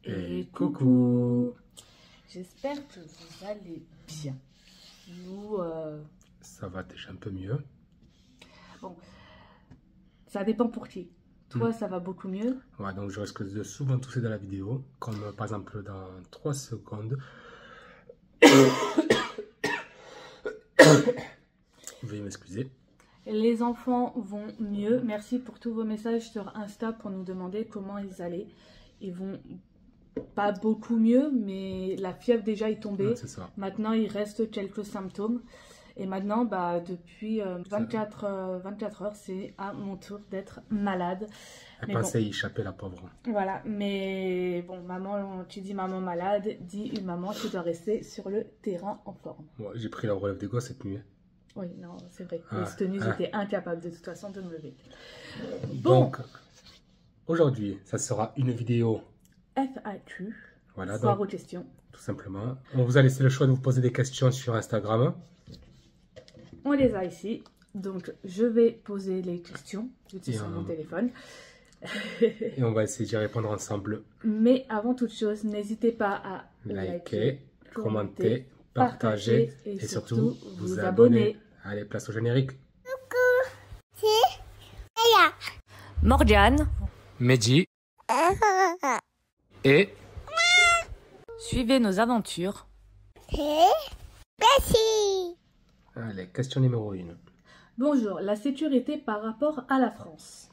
Et coucou. J'espère que vous allez bien. Nous, ça va déjà un peu mieux. Bon, ça dépend pour qui. Toi, ça va beaucoup mieux. Ouais, donc je risque de souvent tousser dans la vidéo, comme par exemple dans 3 secondes. Veuillez m'excuser. Les enfants vont mieux. Merci pour tous vos messages sur Insta pour nous demander comment ils allaient. Ils vont pas beaucoup mieux, mais la fièvre déjà est tombée. Ouais, c'est ça. Maintenant, il reste quelques symptômes. Et maintenant, depuis 24 heures, c'est à mon tour d'être malade. Elle pensait y échapper, la pauvre. Voilà, mais bon, maman, tu dis maman malade, dis une maman qui doit rester sur le terrain en forme. Ouais, j'ai pris la relève des gosses cette nuit. Oui, non, c'est vrai. Cette nuit, j'étais incapable de toute façon de me lever. Donc, aujourd'hui, ça sera une vidéo FAQ, voilà, foire donc, aux questions. tout simplement. On vous a laissé le choix de vous poser des questions sur Instagram. On les a ici. Donc, je vais poser les questions sur mon téléphone. Et on va essayer d'y répondre ensemble. Mais avant toute chose, n'hésitez pas à liker, commenter, partager et surtout vous abonner. Allez, place au générique. Coucou, c'est Aya. Morgane. Mehdi. Et Suivez nos aventures. Merci. allez, question numéro 1. Bonjour, la sécurité par rapport à la France.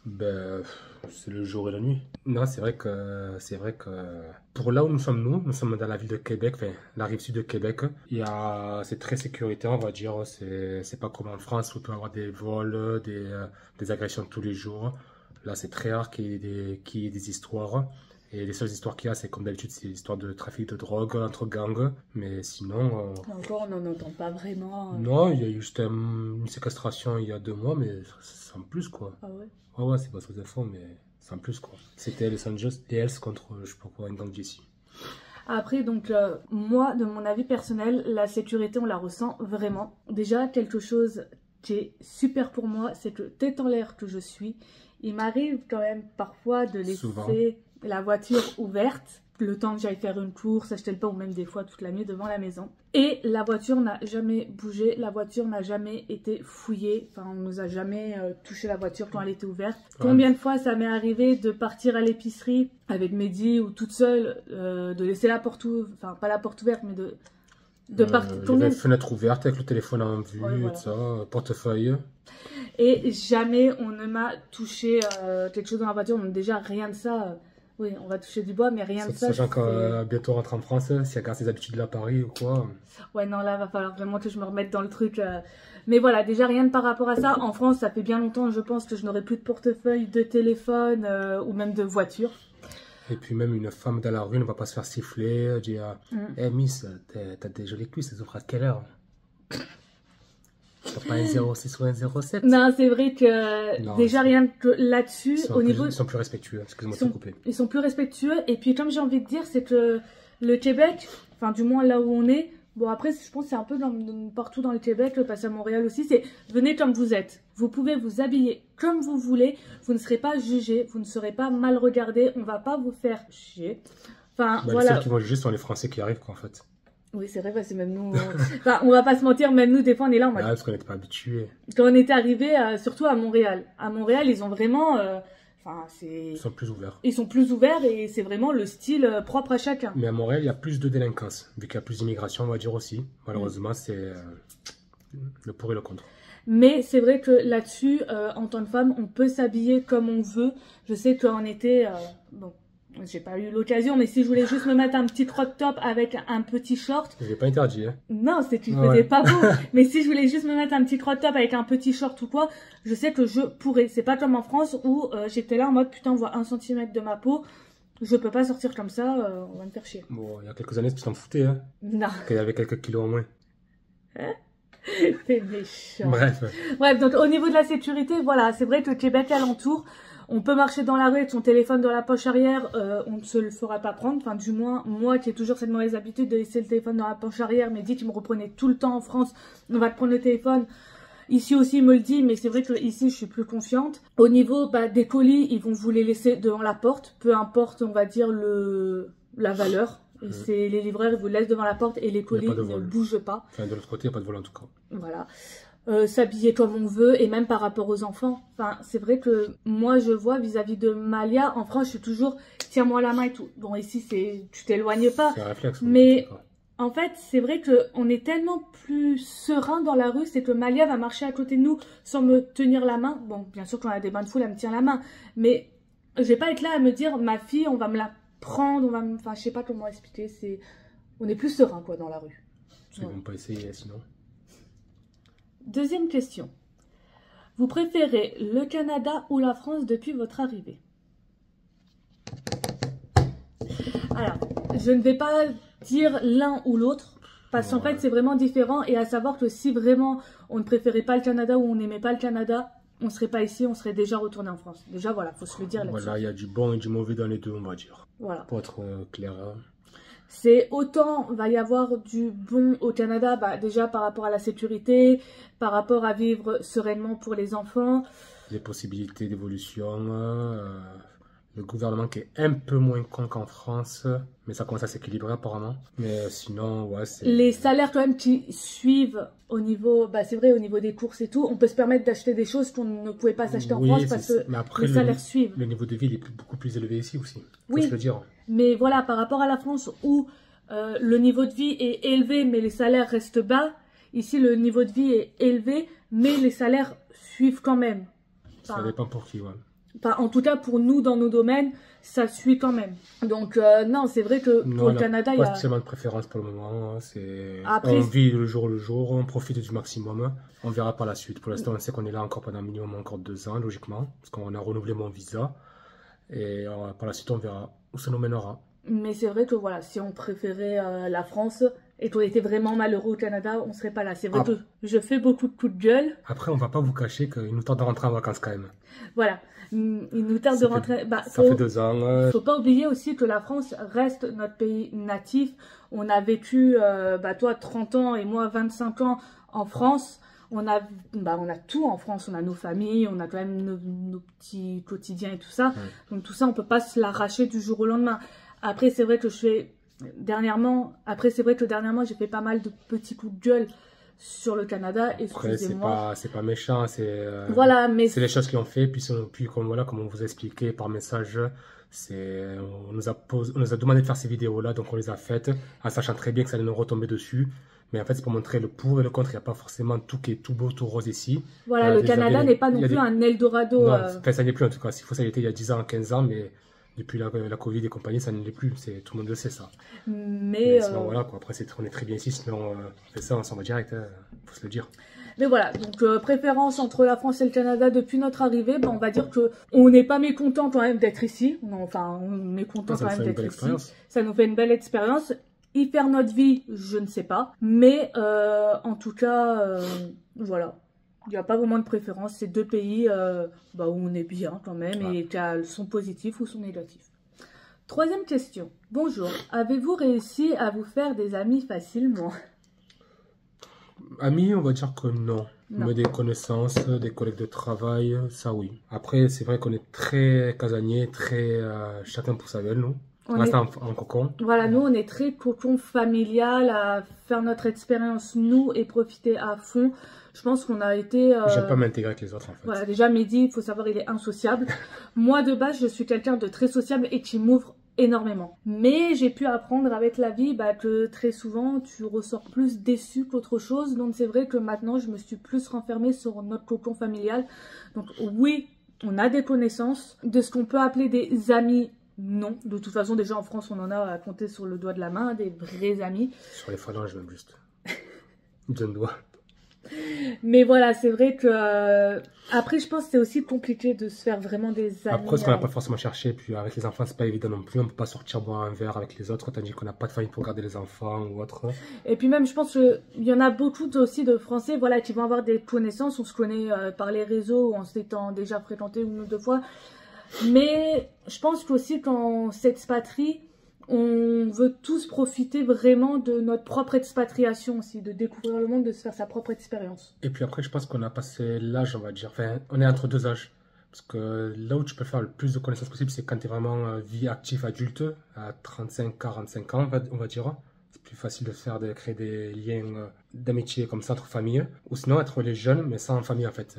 Ben, c'est le jour et la nuit. Non, c'est vrai que pour là où nous sommes dans la ville de Québec, enfin la rive sud de Québec. C'est très sécuritaire, on va dire. C'est pas comme en France où il peut y avoir des vols, des agressions tous les jours. Là, c'est très rare qu'il y ait des histoires. Et les seules histoires qu'il y a, c'est comme d'habitude, c'est l'histoire de trafic de drogue entre gangs. Mais sinon... Encore, on n'en entend pas vraiment. Non, il y a eu juste une séquestration il y a 2 mois, mais sans plus, quoi. Ah ouais? Ouais, c'est pas sous info, mais sans plus, quoi. C'était Los Angeles et Hells contre, je sais pas quoi, une gang d'ici. Après, donc, moi, de mon avis personnel, la sécurité, on la ressent vraiment. Déjà, quelque chose qui est super pour moi, c'est que tête en l'air que je suis, il m'arrive quand même parfois de laisser la voiture ouverte, le temps que j'aille faire une course, acheter le pain ou même des fois toute la nuit devant la maison. Et la voiture n'a jamais bougé, la voiture n'a jamais été fouillée, enfin on nous a jamais touché la voiture quand elle était ouverte. Ouais. Combien de fois ça m'est arrivé de partir à l'épicerie avec Mehdi ou toute seule, de laisser la porte ouverte, enfin pas la porte ouverte mais de partir. Il y avait fenêtre ouverte avec le téléphone en vue, ouais, voilà. Et ça, portefeuille. Et jamais on ne m'a touché quelque chose dans la voiture, donc déjà rien de ça... Oui, on va toucher du bois, mais rien de ça. Sachant qu'à bientôt rentrer en France, si elle garde ses habitudes là à Paris ou quoi. Ouais, non, là, va falloir vraiment que je me remette dans le truc. Mais voilà, déjà rien de par rapport à ça. En France, ça fait bien longtemps, je pense, que je n'aurai plus de portefeuille, de téléphone ou même de voiture. Et puis même une femme dans la rue ne va pas se faire siffler, dire hey, Miss, t'as des jolies cuisses, elles ouvrent à quelle heure? T'as pas un 06 ou un 07? Non, c'est vrai que non, déjà rien que là-dessus, au niveau... Ils sont plus respectueux, excuse-moi de te couper. Ils sont plus respectueux, et puis comme j'ai envie de dire, c'est que le Québec, enfin du moins là où on est, bon après je pense que c'est un peu partout dans le Québec, passé à Montréal aussi, c'est venez comme vous êtes. Vous pouvez vous habiller comme vous voulez, vous ne serez pas jugé, vous ne serez pas mal regardé, on va pas vous faire chier. Enfin bah, voilà. Les seuls qui vont juger sont les Français qui arrivent quoi en fait. Oui, c'est vrai, parce que même nous, enfin, on va pas se mentir, même nous, des fois, on est là en mode... Ah, parce qu'on n'était pas habitués. Quand on était arrivé, surtout à Montréal. À Montréal, ils ont vraiment... Enfin, ils sont plus ouverts. Ils sont plus ouverts et c'est vraiment le style propre à chacun. Mais à Montréal, il y a plus de délinquance, vu qu'il y a plus d'immigration, on va dire aussi. Malheureusement, c'est le pour et le contre. Mais c'est vrai que là-dessus, en tant que femme, on peut s'habiller comme on veut. Je sais qu'en été... bon. J'ai pas eu l'occasion, mais si je voulais juste me mettre un petit crop top avec un petit short... Je l'ai pas interdit, hein. Non, c'est que tu faisais pas beau. Mais si je voulais juste me mettre un petit crop top avec un petit short ou quoi, je sais que je pourrais. C'est pas comme en France où j'étais là en mode, putain, on voit 1 cm de ma peau. Je peux pas sortir comme ça, on va me faire chier. Bon, il y a quelques années, tu t'en foutais, hein. Non. Qu'il y avait quelques kilos en moins. Hein? T'es méchant. Bref. Bref, donc au niveau de la sécurité, voilà, c'est vrai que le Québec alentour... On peut marcher dans la rue avec son téléphone dans la poche arrière, on ne se le fera pas prendre. Enfin, du moins, moi qui ai toujours cette mauvaise habitude de laisser le téléphone dans la poche arrière, mais dit qu'il me reprenait tout le temps en France, on va te prendre le téléphone. Ici aussi, il me le dit, mais c'est vrai que ici, je suis plus confiante. Au niveau des colis, ils vont vous les laisser devant la porte, peu importe, on va dire, la valeur. C'est les livreurs, ils vous laissent devant la porte et les colis ne bougent pas. Enfin, de l'autre côté, il n'y a pas de vol en tout cas. Voilà. S'habiller comme on veut et même par rapport aux enfants. Enfin, c'est vrai que moi, je vois vis-à-vis de Malia, en France, je suis toujours tiens-moi la main et tout. Bon, ici, tu t'éloignes pas. C'est un réflexe. Mais en fait, c'est vrai qu'on est tellement plus serein dans la rue, c'est que Malia va marcher à côté de nous sans me tenir la main. Bon, bien sûr, quand on a des bains de foule, elle me tient la main. Mais je vais pas être là à me dire, ma fille, on va me la prendre, enfin, je sais pas comment expliquer. On est plus serein, quoi, dans la rue. Ils vont pas essayer, sinon. Deuxième question. Vous préférez le Canada ou la France depuis votre arrivée? Alors, je ne vais pas dire l'un ou l'autre, parce qu'en fait, c'est vraiment différent. Et à savoir que si vraiment on ne préférait pas le Canada ou on n'aimait pas le Canada, on ne serait pas ici, on serait déjà retourné en France. Déjà, voilà, faut se le dire là-dessus. Voilà, il y a du bon et du mauvais dans les deux, on va dire. Voilà. Pour être clair. C'est autant va y avoir du bon au Canada, déjà par rapport à la sécurité, par rapport à vivre sereinement pour les enfants. Les possibilités d'évolution, le gouvernement qui est un peu moins con qu'en France, mais ça commence à s'équilibrer apparemment. Mais sinon, ouais, c'est... Les salaires quand même qui suivent au niveau, c'est vrai, au niveau des courses et tout, on peut se permettre d'acheter des choses qu'on ne pouvait pas s'acheter en France parce que après, les salaires suivent. Le niveau de vie il est beaucoup plus élevé ici aussi, oui, faut se le dire. Mais voilà, par rapport à la France où le niveau de vie est élevé mais les salaires restent bas, ici le niveau de vie est élevé mais les salaires suivent quand même. Enfin, ça dépend pour qui, ouais. En tout cas, pour nous, dans nos domaines, ça suit quand même. Donc, non, c'est vrai que pour le Canada, il y a... pas spécialement de préférence pour le moment. On vit le jour, on profite du maximum. On verra par la suite. Pour l'instant, on sait qu'on est là encore pendant minimum encore 2 ans, logiquement. Parce qu'on a renouvelé mon visa. Et par la suite, on verra où ça nous mènera. Mais c'est vrai que, voilà, si on préférait la France et qu'on était vraiment malheureux au Canada, on ne serait pas là. C'est vrai que je fais beaucoup de coups de gueule. Après, on ne va pas vous cacher qu'il nous tente de rentrer en vacances quand même. Voilà. Il nous tarde de rentrer. Ça fait 2 ans. Il ne faut pas oublier aussi que la France reste notre pays natif. On a vécu, toi, 30 ans et moi, 25 ans en France. On a tout en France. On a nos familles, on a quand même nos petits quotidiens et tout ça. Donc tout ça, on ne peut pas se l'arracher du jour au lendemain. Après, c'est vrai que dernièrement, j'ai fait pas mal de petits coups de gueule sur le Canada. Excusez-moi. C'est pas méchant, voilà, mais c'est les choses qu'ils ont fait. Puis comme on vous a expliqué par message, on nous a demandé de faire ces vidéos-là, donc on les a faites, en sachant très bien que ça allait nous retomber dessus. Mais en fait, c'est pour montrer le pour et le contre. Il n'y a pas forcément tout qui est tout beau, tout rose ici. Voilà, le Canada n'est pas non plus un Eldorado. Non, ça n'est plus en tout cas. S'il faut, ça a été il y a 10 ans, 15 ans, mais depuis la Covid et compagnie, ça ne l'est plus. Tout le monde le sait, ça. Mais sinon, voilà, quoi. Après, on est très bien ici. Sinon, on fait ça, on s'en va direct. Faut se le dire. Mais voilà, donc préférence entre la France et le Canada depuis notre arrivée, on va dire que on n'est pas mécontent quand même d'être ici. Enfin, on est content quand même d'être ici. Ça nous fait une belle expérience. Y faire notre vie, je ne sais pas. Mais en tout cas, voilà. Il n'y a pas vraiment de préférence. C'est 2 pays où on est bien quand même et qui sont positifs ou sont négatifs. 3e question. Bonjour. Avez-vous réussi à vous faire des amis facilement? Amis, on va dire que non. Mais des connaissances, des collègues de travail, ça oui. Après, c'est vrai qu'on est très casanier, très chacun pour sa gueule, nous. On reste en cocon. Voilà, nous, on est très cocon familial à faire notre expérience, nous, et profiter à fond. Je pense qu'on a été... J'aime pas m'intégrer avec les autres, en fait. Voilà, déjà, Mehdi, il faut savoir, il est insociable. Moi, de base, je suis quelqu'un de très sociable et qui m'ouvre énormément. Mais j'ai pu apprendre avec la vie que très souvent, tu ressors plus déçu qu'autre chose. Donc, c'est vrai que maintenant, je me suis plus renfermée sur notre cocon familial. Donc, oui, on a des connaissances. De ce qu'on peut appeler des amis, non. De toute façon, déjà, en France, on en a à compter sur le doigt de la main, des vrais amis. Sur les phalanges, même juste. D'un doigt. Mais voilà, c'est vrai que après, je pense que c'est aussi compliqué de se faire vraiment des amis. Après, ce qu'on n'a pas forcément cherché, puis avec les enfants, c'est pas évident non plus. On peut pas sortir boire un verre avec les autres, tandis qu'on n'a pas de famille pour garder les enfants ou autre. Et puis même, je pense qu'il y en a beaucoup aussi de Français, voilà, qui vont avoir des connaissances. On se connaît par les réseaux, en s'étant déjà fréquenté 1 ou 2 fois. Mais je pense qu'aussi quand on s'expatrie, On veut tous profiter vraiment de notre propre expatriation aussi, de découvrir le monde, de se faire sa propre expérience. Et puis après, je pense qu'on a passé l'âge, on va dire. Enfin, on est entre deux âges. Parce que là où tu peux faire le plus de connaissances possible, c'est quand tu es vraiment vie active adulte, à 35-45 ans, on va dire. C'est plus facile de créer des liens d'amitié comme ça entre familles. Ou sinon, être les jeunes, mais sans famille en fait.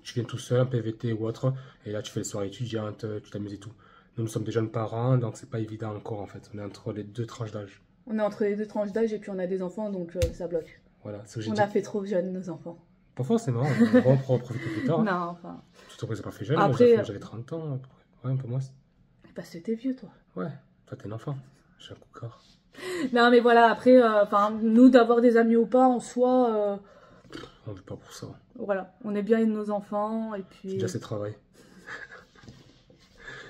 Tu viens tout seul, en PVT ou autre, et là tu fais les soirées étudiantes, tu t'amuses et tout. Nous sommes des jeunes parents, donc c'est pas évident encore en fait. On est entre les deux tranches d'âge. On est entre les deux tranches d'âge et puis on a des enfants, donc ça bloque. Voilà, c'est ce que j'ai On dit. a fait trop jeune nos enfants. Pas forcément, on pourra en profiter plus tard. Non, enfin... Surtout que c'est pas fait jeune, Après, moi j'avais 30 ans, à peu près. Ouais, un peu moins. Parce que t'es vieux, toi. Ouais, toi t'es un enfant, j'ai un coup de corps. Non, mais voilà, après, nous, d'avoir des amis ou pas, en soi... On vit pas pour ça. Voilà, on est bien avec nos enfants, et puis... C'est déjà assez de travail.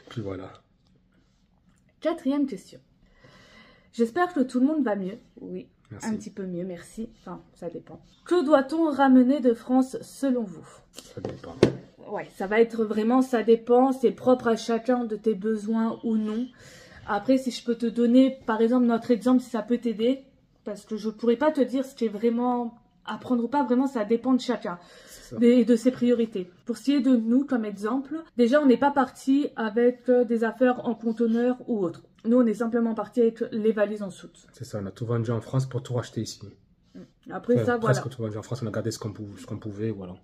Puis voilà. 4e question. J'espère que tout le monde va mieux. Oui, Merci. un petit peu mieux, merci. Enfin, ça dépend. Que doit-on ramener de France selon vous? Ça dépend. Ouais, ça va être vraiment, ça dépend, c'est propre à chacun de tes besoins ou non. Après, si je peux te donner, par exemple, notre exemple, si ça peut t'aider, parce que je pourrais pas te dire ce qui est vraiment à prendre ou pas, vraiment, ça dépend de chacun et de ses priorités. Pour ce qui est de nous, comme exemple, déjà, on n'est pas parti avec des affaires en conteneur ou autre. Nous, on est simplement parti avec les valises en soute. C'est ça, on a tout vendu en France pour tout racheter ici. Après, Enfin, ça, voilà. presque tout vendu en France, on a gardé ce qu'on pouvait, voilà.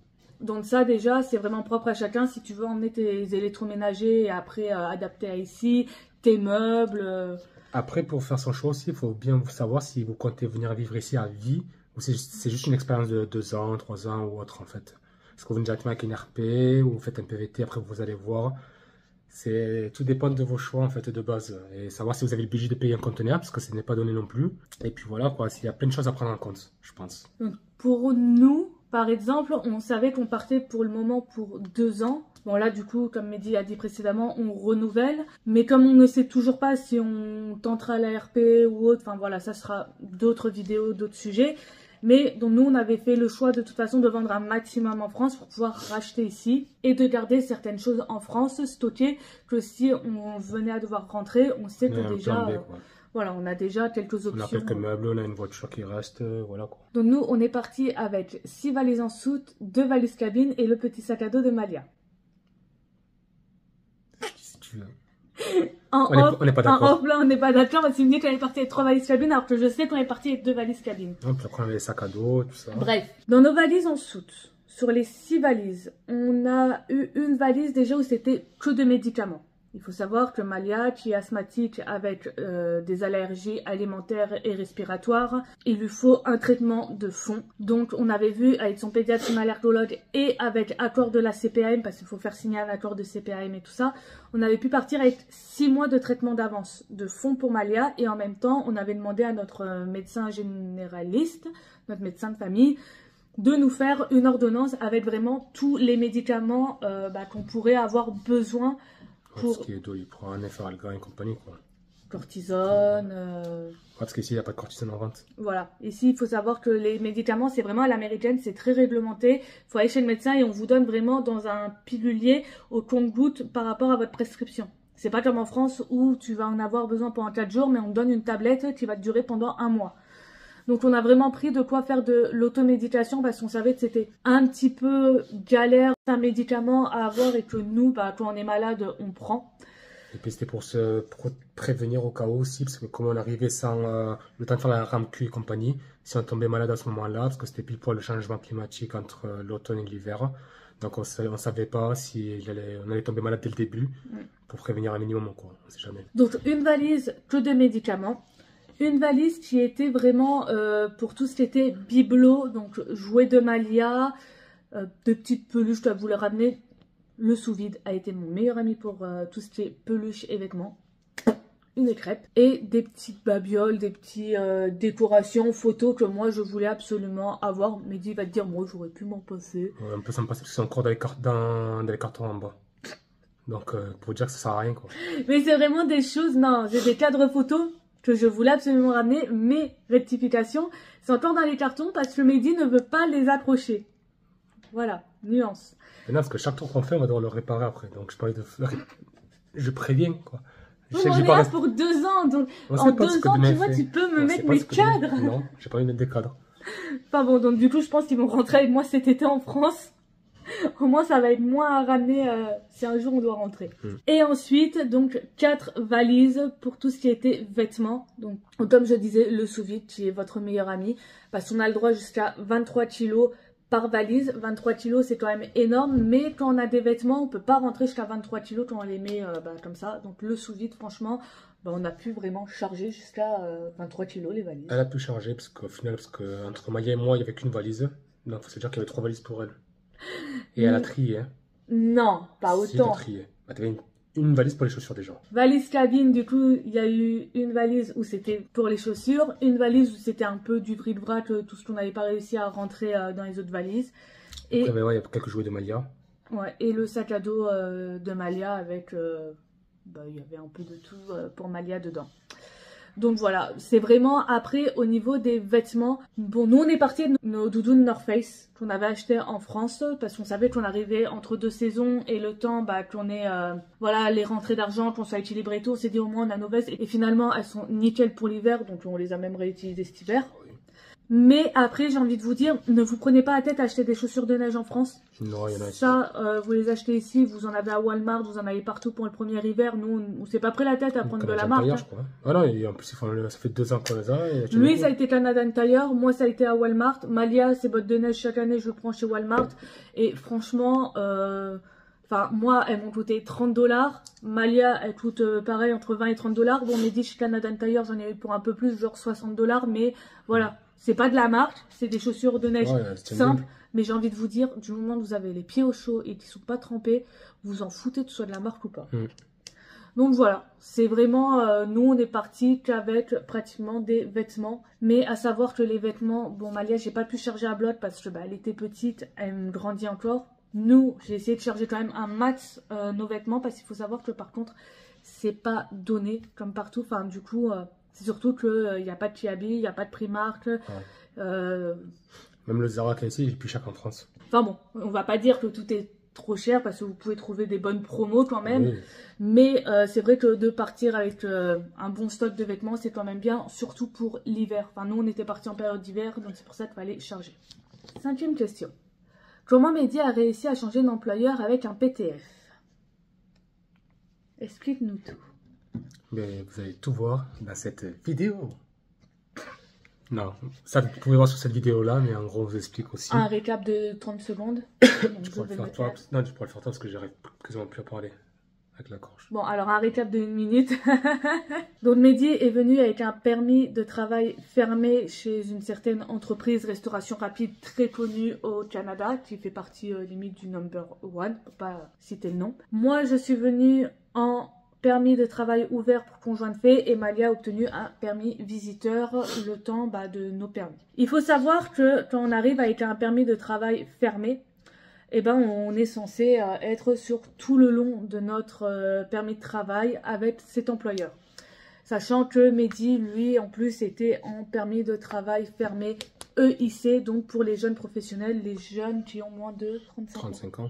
Donc ça, déjà, c'est vraiment propre à chacun. Si tu veux emmener tes électroménagers et après adapter à ici, tes meubles... Après, pour faire son choix aussi, il faut bien savoir si vous comptez venir vivre ici à vie ou c'est juste une expérience de 2 ans, 3 ans ou autre en fait. Est-ce que vous venez directement avec une RP ou vous faites un PVT, après vous allez voir. Tout dépend de vos choix en fait de base. Et savoir si vous avez le budget de payer un conteneur, parce que ce n'est pas donné non plus. Et puis voilà quoi, il y a plein de choses à prendre en compte, je pense. Donc, pour nous, par exemple, on savait qu'on partait pour le moment pour 2 ans. Bon là, du coup, comme Mehdi a dit précédemment, on renouvelle. Mais comme on ne sait toujours pas si on tentera la RP ou autre, enfin voilà, ça sera d'autres vidéos, d'autres sujets. Mais donc nous, on avait fait le choix de toute façon de vendre un maximum en France pour pouvoir racheter ici et de garder certaines choses en France stockées que si on venait à devoir rentrer, on sait que déjà, voilà, on a déjà quelques options. On a quelques meubles, on a une voiture qui reste, voilà quoi. Donc nous, on est parti avec 6 valises en soute, 2 valises cabine et le petit sac à dos de Malia. Si tu veux. On n'est pas d'accord. En off, là, on n'est pas d'accord parce qu'il me dit qu'on est parti avec 3 valises cabine alors que je sais qu'on est parti avec 2 valises cabine. Non, puis après, on avait les sacs à dos, tout ça. Bref, dans nos valises en soute, sur les 6 valises, on a eu une valise déjà où c'était que de médicaments. Il faut savoir que Malia, qui est asthmatique avec des allergies alimentaires et respiratoires, il lui faut un traitement de fond. Donc on avait vu avec son pédiatre, son allergologue et avec accord de la CPAM, parce qu'il faut faire signer un accord de CPAM et tout ça, on avait pu partir avec 6 mois de traitement d'avance de fond pour Malia. Et en même temps, on avait demandé à notre médecin généraliste, notre médecin de famille, de nous faire une ordonnance avec vraiment tous les médicaments qu'on pourrait avoir besoin. Pour... Ce qui est doliprane, Efferalgan et compagnie quoi. Cortisone. Parce qu'ici il n'y a pas de cortisone en vente. Voilà. Ici il faut savoir que les médicaments c'est vraiment à l'américaine, c'est très réglementé. Il faut aller chez le médecin et on vous donne vraiment dans un pilulier au compte-gouttes par rapport à votre prescription. C'est pas comme en France où tu vas en avoir besoin pendant 4 jours mais on te donne une tablette qui va te durer pendant 1 mois. Donc on a vraiment pris de quoi faire de l'automédication parce qu'on savait que c'était un petit peu galère, un médicament à avoir et que nous, quand on est malade, on prend. Et puis c'était pour prévenir au cas où aussi, parce que comme on arrivait sans le temps de faire la RAMQ et compagnie, si on tombait malade à ce moment-là, parce que c'était pile poil le changement climatique entre l'automne et l'hiver, donc on ne savait pas si on allait tomber malade dès le début, pour prévenir un minimum quoi, on ne sait jamais. Donc une valise que de médicaments. Une valise qui était vraiment pour tout ce qui était bibelot, donc jouets de Malia, de petites peluches, je dois vous les ramener. Le sous-vide a été mon meilleur ami pour tout ce qui est peluche et vêtements. Une crêpe et des petites babioles, des petites décorations, photos que moi je voulais absolument avoir. Mehdi va te dire, moi j'aurais pu m'en passer. On peut s'en passer parce que c'est encore dans les cartons en bas. Donc pour dire que ça sert à rien quoi. Mais c'est vraiment des choses, non, j'ai des cadres photos que je voulais absolument ramener, mais rectification, c'est encore dans les cartons parce que Mehdi ne veut pas les accrocher. Voilà, nuance. Mais non, parce que chaque tour qu'on fait, on va devoir le réparer après. Donc je préviens quoi. Je Oui, sais mais que on j'ai est pas là resté. pour 2 ans, donc On en sait pas 2 ce que ans, demain tu vois, fait. tu peux me On sait mettre pas mes ce que demain- cadres. Non, j'ai pas envie de mettre des cadres. Enfin bon, donc du coup, je pense qu'ils vont rentrer avec moi cet été en France. Au moins, ça va être moins à ramener si un jour on doit rentrer. Et ensuite, donc, 4 valises pour tout ce qui était vêtements. Donc, comme je disais, le sous-vide qui est votre meilleur ami. Parce qu'on a le droit jusqu'à 23 kilos par valise. 23 kilos, c'est quand même énorme. Mais quand on a des vêtements, on peut pas rentrer jusqu'à 23 kilos quand on les met comme ça. Donc, le sous-vide, franchement, on a pu vraiment charger jusqu'à 23 kilos les valises. Elle a pu charger parce qu'au final, entre Malia et moi, il n'y avait qu'une valise. Donc, faut se dire qu'il y avait 3 valises pour elle. Et elle a trié, hein. Non, pas Si, elle a autant. trié. Bah, t'avais une valise pour les chaussures déjà. Valise cabine, du coup, il y a eu une valise où c'était pour les chaussures, une valise où c'était un peu du bric-brac, tout ce qu'on n'avait pas réussi à rentrer dans les autres valises. Et, Après, ouais, il y a quelques jouets de Malia. ouais, et le sac à dos de Malia avec, il y avait un peu de tout pour Malia dedans. Donc voilà, c'est vraiment après au niveau des vêtements. Bon, nous on est partis de nos doudounes North Face qu'on avait acheté en France parce qu'on savait qu'on arrivait entre 2 saisons et le temps qu'on ait les rentrées d'argent, qu'on soit équilibré et tout. On s'est dit au moins on a nos vestes et finalement elles sont nickel pour l'hiver donc on les a même réutilisées cet hiver. Mais après, j'ai envie de vous dire, ne vous prenez pas la tête à acheter des chaussures de neige en France. Non, il y en a ici. Ça, vous les achetez ici, vous en avez à Walmart, vous en avez partout pour le premier hiver. Nous, on s'est pas pris la tête à prendre de la marque. Tire, je crois. Ah non, et en plus, ça fait 2 ans qu'on les a. Et lui, ça a été Canadian Tire, moi, ça a été à Walmart. Malia, ses bottes de neige, chaque année, je le prends chez Walmart. Et franchement, moi, elles m'ont coûté 30 $. Malia, elle coûte pareil, entre 20 et 30 $. Bon, mais dit chez Canadian Tire, j'en ai eu pour un peu plus, genre 60 $. Mais voilà. C'est pas de la marque, c'est des chaussures de neige simples, mais j'ai envie de vous dire, du moment que vous avez les pieds au chaud et qu'ils sont pas trempés, vous en foutez que ce soit de la marque ou pas. Donc voilà, c'est vraiment, nous on est parti qu'avec pratiquement des vêtements, mais à savoir que les vêtements, bon Malia j'ai pas pu charger à bloc parce que elle était petite, elle me grandit encore. Nous, j'ai essayé de charger quand même un max nos vêtements parce qu'il faut savoir que par contre, c'est pas donné comme partout, enfin du coup... c'est surtout qu'il n'y a pas de Kiabi, il n'y a pas de Primark. Même le Zara qu'il y a ici, il est plus cher qu'en France. Enfin bon, on va pas dire que tout est trop cher parce que vous pouvez trouver des bonnes promos quand même. Oui. Mais c'est vrai que de partir avec un bon stock de vêtements, c'est quand même bien, surtout pour l'hiver. Enfin, nous, on était partis en période d'hiver, donc c'est pour ça qu'il fallait charger. 5e question. Comment Mehdi a réussi à changer d'employeur avec un PTF? Explique-nous tout. Mais vous allez tout voir dans cette vidéo. Non, ça vous pouvez voir sur cette vidéo-là, mais en gros, on vous explique aussi. Un récap de 30 secondes. Tu pourras le faire toi. Non, tu pourras le faire toi parce que j'arrive quasiment plus à parler avec la gorge. Bon, alors un récap de 1 minute. Donc Mehdi est venu avec un permis de travail fermé chez une certaine entreprise restauration rapide très connue au Canada, qui fait partie limite du number 1, pour pas citer le nom. Moi, je suis venue en permis de travail ouvert pour conjoint de fait et Malia a obtenu un permis visiteur le temps de nos permis. Il faut savoir que quand on arrive avec un permis de travail fermé, on est censé être sur tout le long de notre permis de travail avec cet employeur. Sachant que Mehdi, lui, en plus, était en permis de travail fermé EIC, donc pour les jeunes professionnels, les jeunes qui ont moins de 35 ans.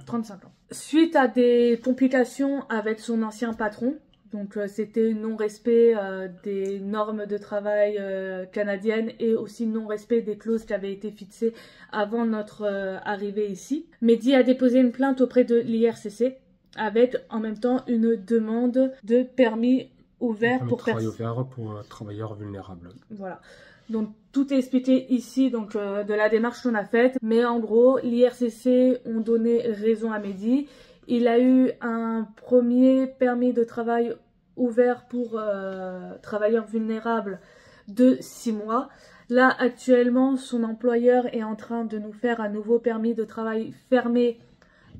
Suite à des complications avec son ancien patron, donc c'était non-respect des normes de travail canadiennes et aussi non-respect des clauses qui avaient été fixées avant notre arrivée ici. Mehdi a déposé une plainte auprès de l'IRCC avec en même temps une demande de permis ouvert pour travailleurs vulnérables. Voilà. Donc tout est expliqué ici de la démarche qu'on a faite. Mais en gros, l'IRCC ont donné raison à Mehdi. Il a eu un premier permis de travail ouvert pour travailleurs vulnérables de 6 mois. Là, actuellement, son employeur est en train de nous faire un nouveau permis de travail fermé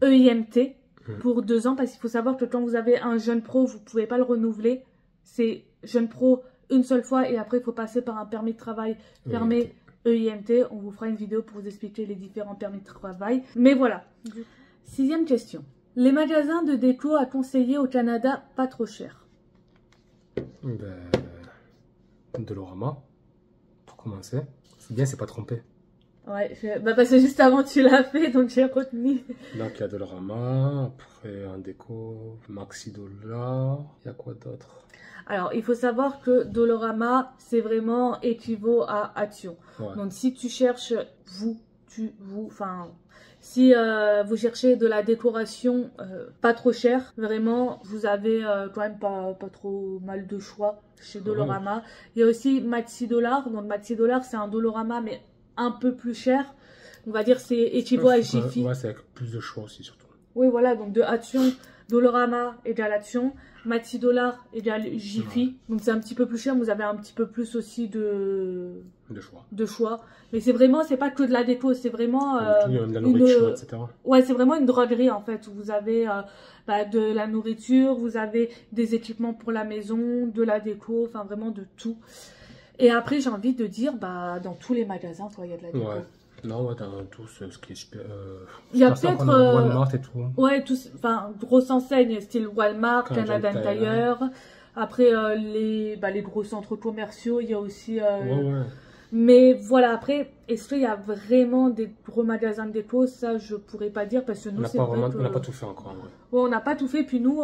EIMT pour 2 ans. Parce qu'il faut savoir que quand vous avez un jeune pro, vous ne pouvez pas le renouveler. C'est jeune pro une seule fois et après il faut passer par un permis de travail fermé EIMT. On vous fera une vidéo pour vous expliquer les différents permis de travail. Mais voilà. 6e question. Les magasins de déco à conseiller au Canada pas trop cher? Dollarama, pour commencer. C'est bien, c'est pas trompé. Ouais, parce que juste avant tu l'as fait, donc j'ai retenu. Donc il y a Dollarama, après un déco, Maxi Dollar, il y a quoi d'autre? Alors, il faut savoir que Dolorama, c'est vraiment équivaut à Action. Ouais. Donc, si tu cherches, si vous cherchez de la décoration pas trop chère, vraiment, vous avez quand même pas trop mal de choix chez Dolorama. Il y a aussi Maxi Dollar. Donc, Maxi Dollar, c'est un Dolorama, mais un peu plus cher. On va dire c'est équivaut à Jiffy. Ouais, c'est avec plus de choix aussi, surtout. Oui, voilà, donc de Action, Dolorama égale Action, Maxi Dollar égale Jiffy. Donc c'est un petit peu plus cher, vous avez un petit peu plus aussi de choix. Mais c'est vraiment, c'est pas que de la déco, c'est vraiment de la nourriture, etc. Ouais, c'est vraiment une droguerie en fait, où vous avez de la nourriture, vous avez des équipements pour la maison, de la déco, enfin vraiment de tout. Et après, j'ai envie de dire, dans tous les magasins, il y a de la déco. Ouais. Non, ouais, dans tout ce qui est super. Il y a peut-être. Walmart et tout. Ouais, grosse enseigne, style Walmart, Canadian Tire. Après, les gros centres commerciaux, il y a aussi. Ouais. Mais voilà, après, est-ce qu'il y a vraiment des gros magasins de déco? Ça, je pourrais pas dire parce que nous, c'est vrai que... On n'a pas tout fait encore. Ouais, on n'a pas tout fait. Puis nous,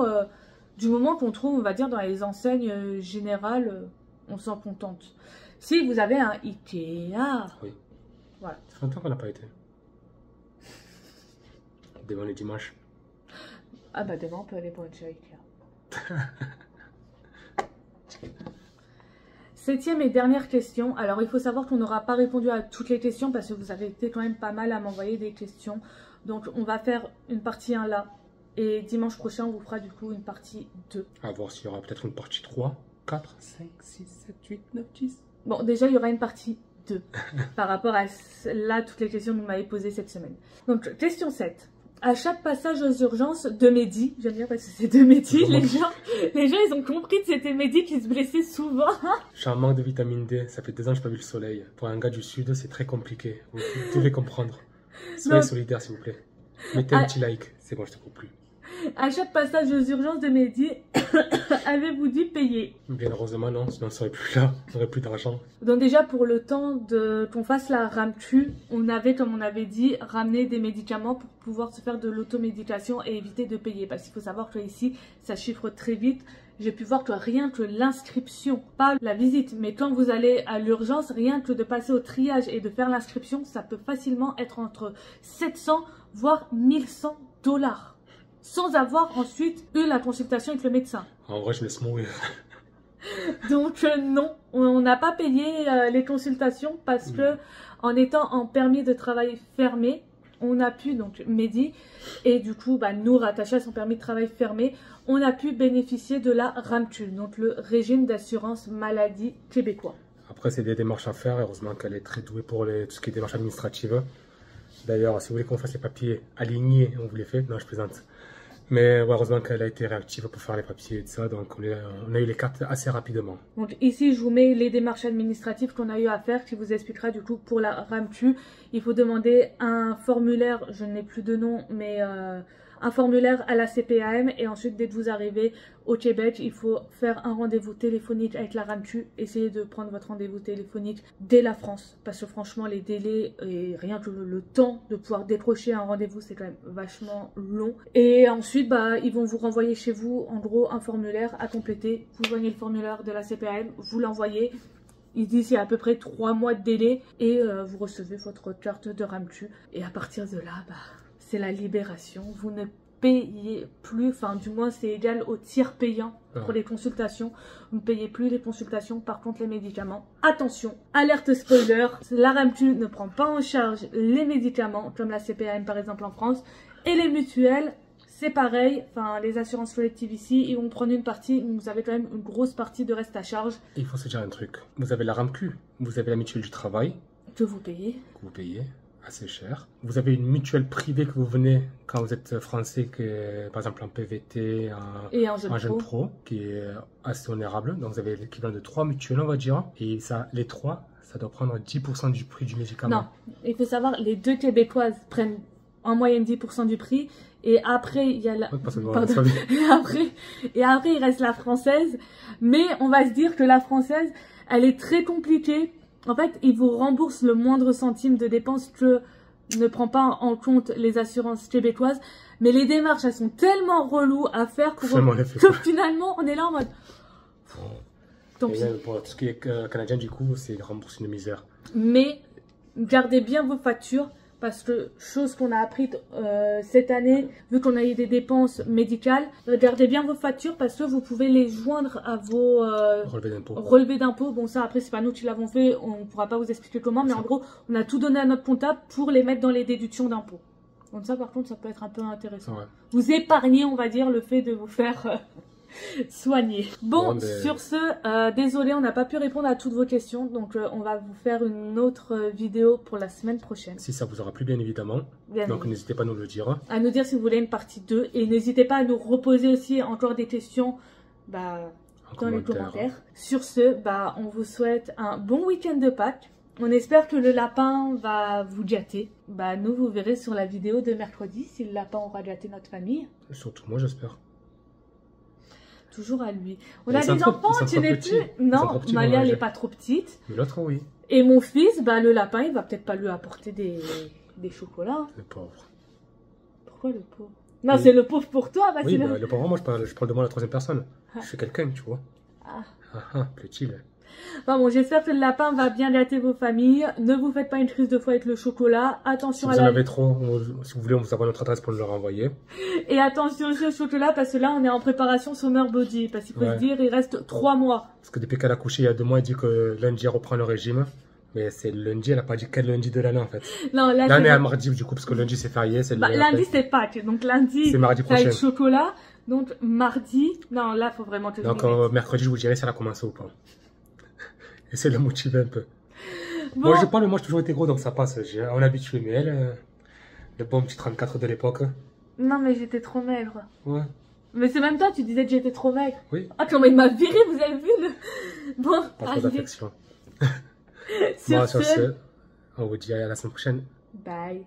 du moment qu'on trouve, on va dire, dans les enseignes générales, on s'en contente. Si vous avez un Ikea. Oui. Voilà. Ça fait longtemps qu'on n'a pas été. Demain les dimanches. Ah demain on peut aller pour une chez Ikea. 7e et dernière question. Alors il faut savoir qu'on n'aura pas répondu à toutes les questions parce que vous avez été quand même pas mal à m'envoyer des questions. Donc on va faire une partie 1 là. Et dimanche prochain on vous fera du coup une partie 2. À voir s'il y aura peut-être une partie 3, 4, 5, 6, 7, 8, 9, 10. Bon, déjà il y aura une partie 2 par rapport à là toutes les questions que vous m'avez posées cette semaine. Donc question 7. À chaque passage aux urgences de Mehdi, j'aime bien parce que c'est de Mehdi, les gens ils ont compris que c'était Mehdi qui se blessait souvent. J'ai un manque de vitamine D, ça fait 2 ans que je n'ai pas vu le soleil. Pour un gars du sud, c'est très compliqué. Vous devez comprendre. Soyez solidaires s'il vous plaît. Mettez un petit like, c'est bon, je te coupe plus. À chaque passage aux urgences de Mehdi, avez-vous dû payer? Bien heureusement non, sinon on serait plus là, on n'aurait plus d'argent. Donc déjà pour le temps qu'on fasse la RAMQ, on avait, comme on avait dit, ramené des médicaments pour pouvoir se faire de l'automédication et éviter de payer. Parce qu'il faut savoir que ici, ça chiffre très vite. J'ai pu voir que rien que l'inscription, pas la visite, mais quand vous allez à l'urgence, rien que de passer au triage et de faire l'inscription, ça peut facilement être entre 700 voire 1100 $. Sans avoir ensuite eu la consultation avec le médecin. En vrai, je me laisse mourir. Donc non, on n'a pas payé les consultations parce que en étant en permis de travail fermé, on a pu, donc Mehdi, et du coup nous rattachés à son permis de travail fermé, on a pu bénéficier de la RAMQ, donc le régime d'assurance maladie québécois. Après, c'est des démarches à faire, heureusement qu'elle est très douée pour tout ce qui est démarches administratives. D'ailleurs, si vous voulez qu'on fasse les papiers alignés, on vous les fait. Non, je plaisante. Mais heureusement qu'elle a été réactive pour faire les papiers et tout ça, donc on a eu les cartes assez rapidement. Donc ici, je vous mets les démarches administratives qu'on a eu à faire, qui vous expliquera du coup pour la RAMQ. Il faut demander un formulaire, je n'ai plus de nom, mais un formulaire à la CPAM. Et ensuite, dès que vous arrivez au Québec, il faut faire un rendez-vous téléphonique avec la RAMQ. Essayez de prendre votre rendez-vous téléphonique dès la France. Parce que franchement, les délais et rien que le temps de pouvoir décrocher un rendez-vous, c'est quand même vachement long. Et ensuite, ils vont vous renvoyer chez vous, en gros, un formulaire à compléter. Vous joignez le formulaire de la CPAM, vous l'envoyez. Ils disent qu'il y a à peu près 3 mois de délai et vous recevez votre carte de RAMQ. Et à partir de là, c'est la libération. Vous ne payez plus, enfin du moins c'est égal au tiers payant pour les consultations. Vous ne payez plus les consultations, par contre les médicaments. Attention, alerte spoiler, la RAMQ ne prend pas en charge les médicaments, comme la CPAM par exemple en France. Et les mutuelles, c'est pareil, enfin les assurances collectives ici, ils vont prendre une partie, mais vous avez quand même une grosse partie de reste à charge. Il faut se dire un truc, vous avez la RAMQ, vous avez la mutuelle du travail. Que vous payez. Que vous payez. Assez cher. Vous avez une mutuelle privée que vous venez quand vous êtes français, par exemple en PVT, en jeune pro, qui est assez honorable. Donc vous avez l'équivalent de 3 mutuelles, on va dire. Et ça, les 3, ça doit prendre 10% du prix du médicament. Non, il faut savoir, les 2 québécoises prennent en moyenne 10% du prix. Et après, il y a la... et après, il reste la française. Mais on va se dire que la française, elle est très compliquée. En fait, ils vous remboursent le moindre centime de dépenses que ne prend pas en compte les assurances québécoises. Mais les démarches, elles sont tellement reloues à faire que finalement, on est là en mode... Tant Et pis. même pour tout ce qui est canadien, du coup, c'est rembourser une misère. Mais gardez bien vos factures parce que, chose qu'on a appris cette année, vu qu'on a eu des dépenses médicales, gardez bien vos factures parce que vous pouvez les joindre à vos Relevé d'impôt. relevés d'impôts. Bon, ça, après, c'est pas nous qui l'avons fait, on ne pourra pas vous expliquer comment, mais en gros, on a tout donné à notre comptable pour les mettre dans les déductions d'impôts. Donc ça, par contre, ça peut être un peu intéressant. Ouais. Vous épargnez, on va dire, le fait de vous faire soigner. Bon, Ouais, mais- sur ce, désolé, on n'a pas pu répondre à toutes vos questions, donc on va vous faire une autre vidéo pour la semaine prochaine. Si ça vous aura plu, bien évidemment. Bien Donc évidemment. n'hésitez pas à nous le dire. À nous dire si vous voulez une partie 2 et n'hésitez pas à nous reposer aussi encore des questions bah, En dans les commentaire. commentaires. Sur ce, bah, on vous souhaite un bon week-end de Pâques. On espère que le lapin va vous gâter. Bah, nous, vous verrez sur la vidéo de mercredi si le lapin aura gâté notre famille. Surtout moi, j'espère. Toujours à lui. On Ils a sont des trop- enfants, ils sont tu trop n'es petits. plus. Ils sont Non, trop petits pour Malia, elle manger. n'est pas trop petite. Mais l'autre, oui. Et mon fils, bah, le lapin, il va peut-être pas lui apporter des chocolats. Le pauvre. Pourquoi le pauvre? Non, Oui. c'est le pauvre pour toi, Oui, Mathilde. bah, le pauvre, moi, je parle de moi à la troisième personne. Je suis quelqu'un, tu vois. Ah. Plaît-il. Enfin bon, j'espère que le lapin va bien gâter vos familles. Ne vous faites pas une crise de foie avec le chocolat. Si Attention vous à en la... avez trop, si vous voulez, on vous envoie notre adresse pour nous le renvoyer. Et attention aussi au chocolat parce que là, on est en préparation Summer Body. Parce qu'il faut Ouais. se dire, il reste 3 mois. Parce que depuis qu'elle a couché il y a 2 mois, elle dit que lundi, elle reprend le régime. Mais c'est lundi, elle n'a pas dit quel lundi de l'année, en fait. Non, là, Là, on est à c'est... mardi, du coup, parce que lundi, c'est férié. C'est Bah, le- lundi, c'est Pâques. Donc lundi, C'est mardi ça va être prochain. chocolat. Donc mardi... Non, là, faut vraiment que je Donc, m'y mette. mercredi, je vous dirai si elle a commencé ou pas. Essayez de le motiver un peu. Bon, Moi, je parle, moi, j'ai toujours été gros, donc ça passe. On est habitué, mais elle, le bon petit 34 de l'époque. non, mais j'étais trop maigre. Ouais. Mais c'est même toi, tu disais que j'étais trop maigre. Oui. Ah, comment il m'a viré, vous avez vu le... Bon, Pas trop allez, d'affection. sur Bon, sur ce... ce, on vous dit à la semaine prochaine. Bye.